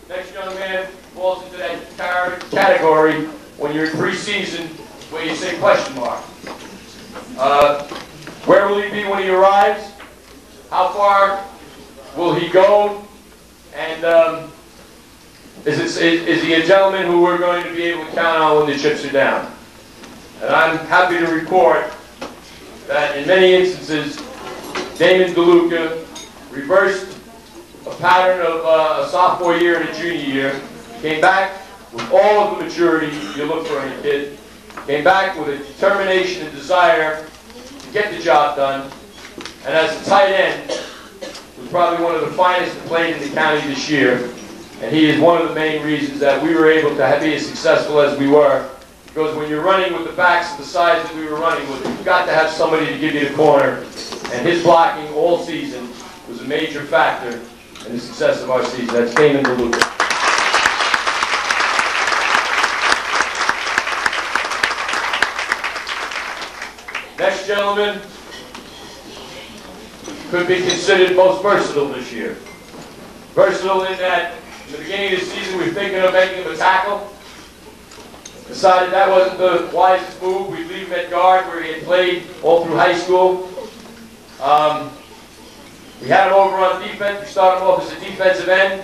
Next young man falls into that category when you're in preseason where you say question mark. Where will he be when he arrives? How far will he go? And is he a gentleman who we're going to be able to count on when the chips are down? And I'm happy to report that in many instances, Damon DeLuca reversed a pattern of a sophomore year and a junior year, came back with all of the maturity you look for in a kid, came back with a determination and desire to get the job done, and as a tight end, was probably one of the finest that played in the county this year, and he is one of the main reasons that we were able to be as successful as we were, because when you're running with the backs of the size that we were running with, you've got to have somebody to give you the corner, and his blocking all season was a major factor in the success of our season. That's Damon DeLuca. Next gentleman could be considered most versatile this year. Versatile in that in the beginning of the season we were thinking of making him a tackle. Decided that wasn't the wisest move. We'd leave him at guard where he had played all through high school. We had him over on defense. We started him off as a defensive end.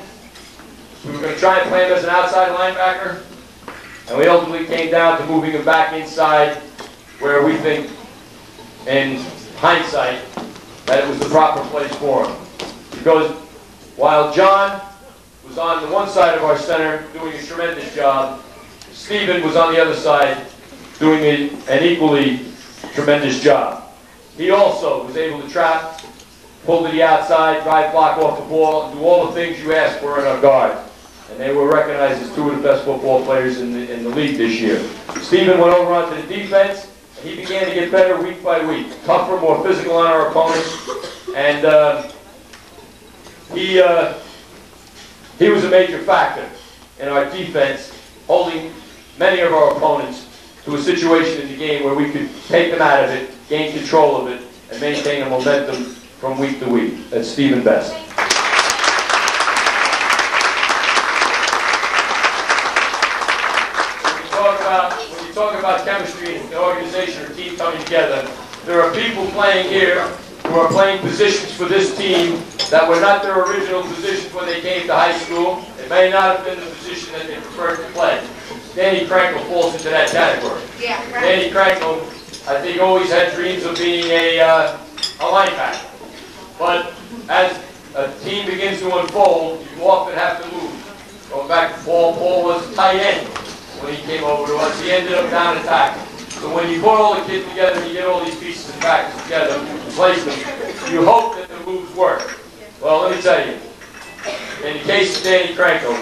We were going to try and play him as an outside linebacker. And we ultimately came down to moving him back inside where we think, in hindsight, that it was the proper place for him. Because while John was on the one side of our center doing a tremendous job, Stephen was on the other side doing an equally tremendous job. He also was able to trap, pull to the outside, drive block off the ball, and do all the things you asked for in our guard. And they were recognized as two of the best football players in the league this year. Stephen went over onto the defense, and he began to get better week by week. Tougher, more physical on our opponents. And he was a major factor in our defense, holding many of our opponents to a situation in the game where we could take them out of it, gain control of it, and maintain a momentum from week to week. That's Stephen Best. When you talk about chemistry and organization or team coming together, there are people playing here who are playing positions for this team that were not their original positions when they came to high school. It may not have been the position that they preferred to play. Danny Krenkel falls into that category. Yeah, right. Danny Krenkel, I think, always had dreams of being a linebacker. But as a team begins to unfold, you often have to move. Going back to Paul, Paul was a tight end when he came over to us. He ended up down at tackle. So when you put all the kids together and you get all these pieces of practice together and place them, you hope that the moves work. Well, let me tell you, in the case of Danny Krenkel,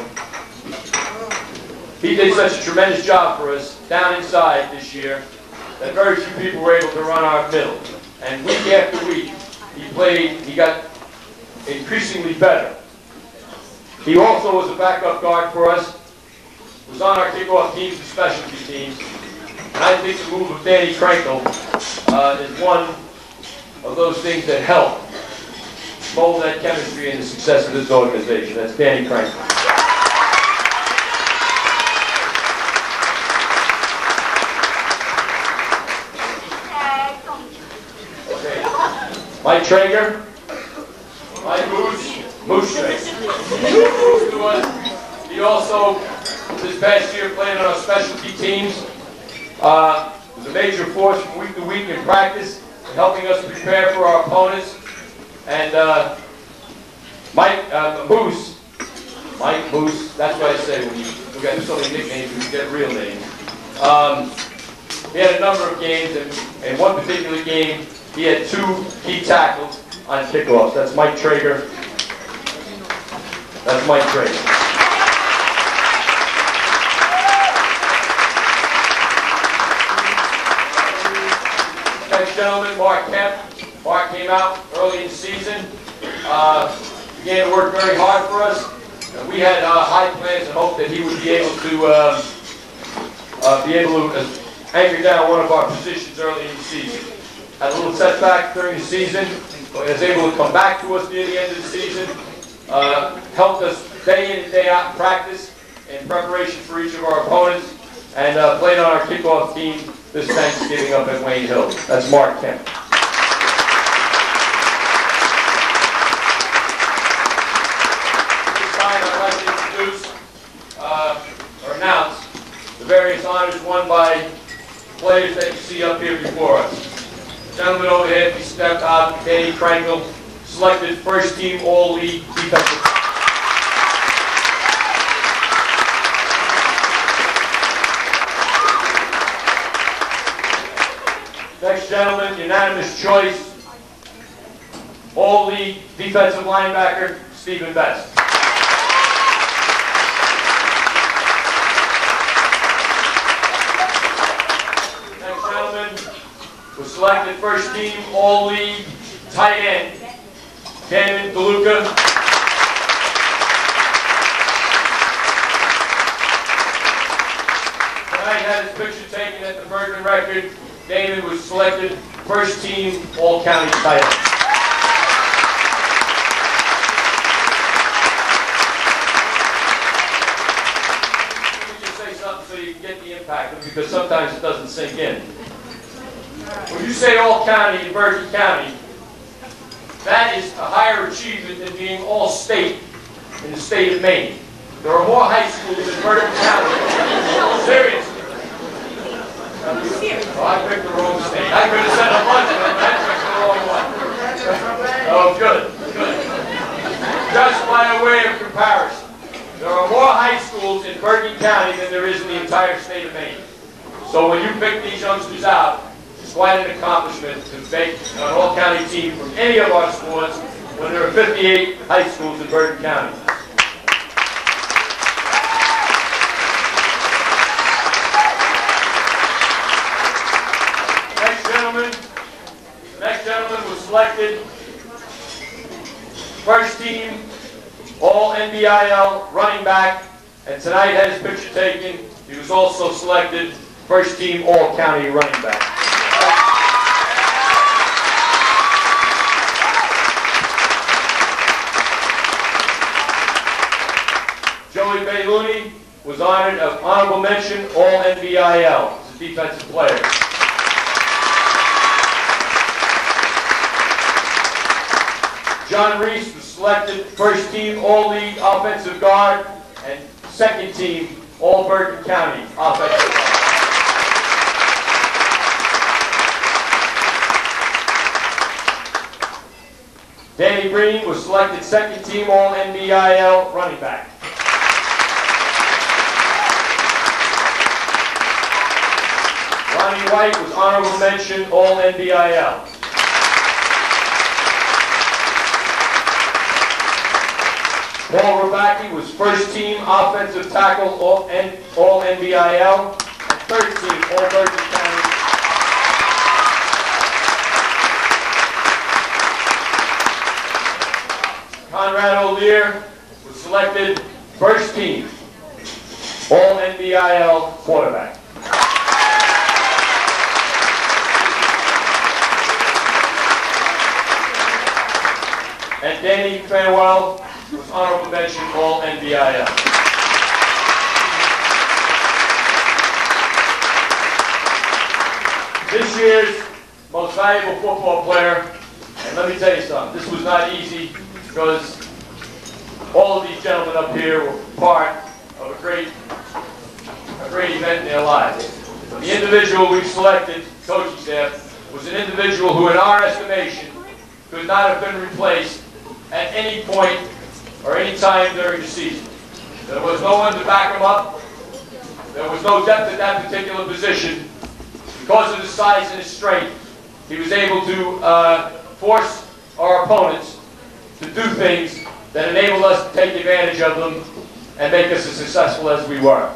he did such a tremendous job for us down inside this year that very few people were able to run our middle. And week after week, he got increasingly better. He also was a backup guard for us, was on our kickoff teams and specialty teams. And I think the move of Danny Krenkel is one of those things that help mold that chemistry and the success of this organization. That's Danny Krenkel. Mike Traeger, Mike Moose Traeger. He also, this past year, played on our specialty teams. Was a major force from week to week in practice, helping us prepare for our opponents. And Mike Moose, that's what I say when we got so many nicknames, we get real names. He had a number of games, and in one particular game, he had 2 key tackles on kickoffs. That's Mike Traeger. That's Mike Traeger. Next gentleman, Mark Kemp. Mark came out early in the season. Began to work very hard for us. And we had high plans and hope that he would be able to anchor down one of our positions early in the season. Had a little setback during the season, but was able to come back to us near the end of the season. helped us day in and day out in practice in preparation for each of our opponents, and played on our kickoff team this Thanksgiving up at Wayne Hill. That's Mark Kemp. This time I'd like to introduce or announce the various honors won by players that you see up here before us. The gentleman over here, if he stepped out, Danny Krankel, selected first team All-League defensive. Next gentleman, unanimous choice, All-League defensive linebacker, Stephen Best. Next gentleman was selected first team All-League tight end, Damon DeLuca. Tonight had his picture taken at the Bergen Record. Damon was selected first team All-County tight end. Let me just say something so you can get the impact of it, because sometimes it doesn't sink in. When you say All-County in Bergen County, that is a higher achievement than being All-State in the state of Maine. There are more high schools in Bergen County. Seriously. Oh, I picked the wrong state. I could have said a bunch of them, but I picked the wrong one. Oh, good, good. Just by way of comparison, there are more high schools in Bergen County than there is in the entire state of Maine. So when you pick these youngsters out, it's quite an accomplishment to make an all-county team from any of our sports when there are 58 high schools in Bergen County. Next gentleman was selected first team All-NBIL running back, and tonight had his picture taken. He was also selected first team All-County running back. Joey Bayluni was honored an honorable mention All-NBIL as a defensive player. John Reese was selected first team All-League offensive guard and second team All-Bergen County offensive guard. Danny Green was selected second team All-NBIL running back. Ronnie White was honorable mention All-NBIL. Paul Rabacki was first team offensive tackle All-NBIL and third team All-Bergen County. Conrad O'Lear was selected first team All-NBIL quarterback. And Danny Farewell was honorable mention All-NBIL. This year's most valuable football player, and let me tell you something, this was not easy because all of these gentlemen up here were part of a great event in their lives. The individual we've selected, coaching staff, was an individual who in our estimation could not have been replaced at any point or any time during the season. There was no one to back him up. There was no depth at that particular position. Because of his size and his strength, he was able to force our opponents to do things that enabled us to take advantage of them and make us as successful as we were.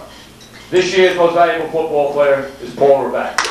This year's most valuable football player is Paul Rabacki.